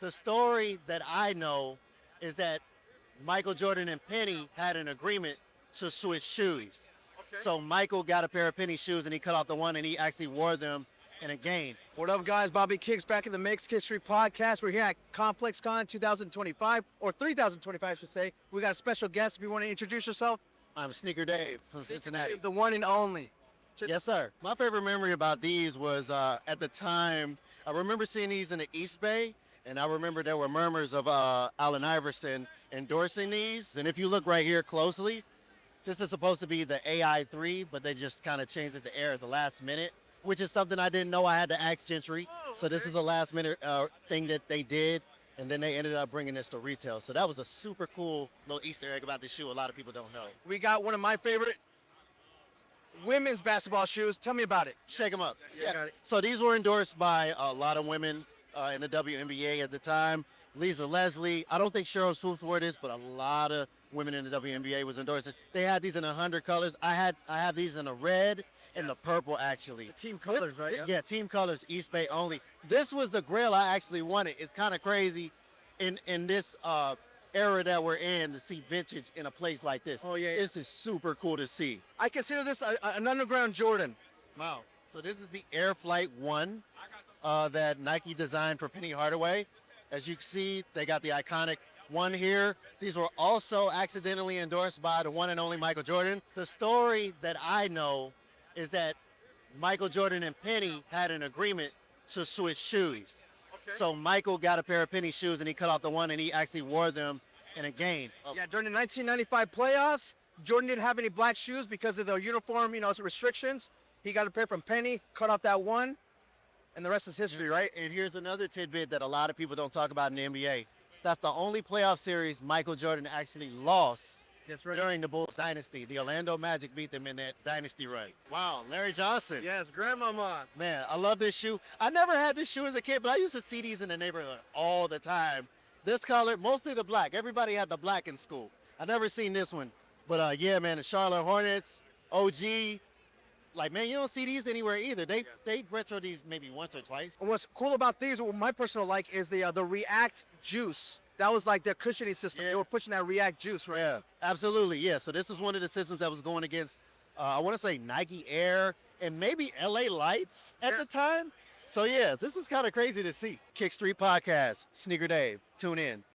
The story that I know is that Michael Jordan and Penny had an agreement to switch shoes. Okay. So Michael got a pair of Penny shoes and he cut off the one and he actually wore them in a game. What up, guys? Bobby Kicks back in the Mix Kickstory podcast. We're here at ComplexCon 2025, or 3025, I should say. We got a special guest. If you want to introduce yourself, I'm Sneaker Dave from Cincinnati. the one and only. Yes, sir. My favorite memory about these was at the time, I remember seeing these in the East Bay, and I remember there were murmurs of Allen Iverson endorsing these. And if you look right here closely, this is supposed to be the AI3, but they just kind of changed it to Air at the last minute, which is something I didn't know. I had to ask Gentry. So this is a last minute thing that they did, and then they ended up bringing this to retail. So that was a super cool little Easter egg about this shoe. A lot of people don't know. We got one of my favorite women's basketball shoes. Tell me about it. Shake them up. Yeah, got it. So these were endorsed by a lot of women in the WNBA at the time. Lisa Leslie. I don't think Cheryl Swoops wore this, but a lot of women in the WNBA was endorsing. They had these in 100 colors. I have these in a red and the purple, actually. The team colors, right? Yeah, team colors, East Bay only. This was the grill I actually wanted. It's kind of crazy in this era that we're in to see vintage in a place like this. Oh, yeah. It's just super cool to see. I consider this an underground Jordan. Wow. So this is the Air Flight 1 that Nike designed for Penny Hardaway. As you can see, they got the iconic one here. These were also accidentally endorsed by the one and only Michael Jordan. The story that I know is that Michael Jordan and Penny had an agreement to switch shoes. Okay. So Michael got a pair of Penny shoes and he cut off the one and he actually wore them in a game. Yeah, during the 1995 playoffs, Jordan didn't have any black shoes because of the uniform, restrictions. He got a pair from Penny, cut off that one, and the rest is history, right? And here's another tidbit that a lot of people don't talk about in the NBA. That's the only playoff series Michael Jordan actually lost That's right. during the Bulls dynasty. The Orlando Magic beat them in that dynasty run. Wow, Larry Johnson. Yes, grandmama. Man, I love this shoe. I never had this shoe as a kid, but I used to see these in the neighborhood all the time. This color, mostly the black. Everybody had the black in school. I never seen this one. But yeah, man, the Charlotte Hornets, OG. Like, man, you don't see these anywhere either. They retro these maybe once or twice. And what's cool about these, what my personal like, is the React juice. That was like their cushioning system. Yeah. They were pushing that React juice, right? Yeah, absolutely. Yeah, so this is one of the systems that was going against, I want to say Nike Air and maybe LA Lights at the time. So yeah, this is kind of crazy to see. Kick Street Podcast, Sneaker Dave. Tune in.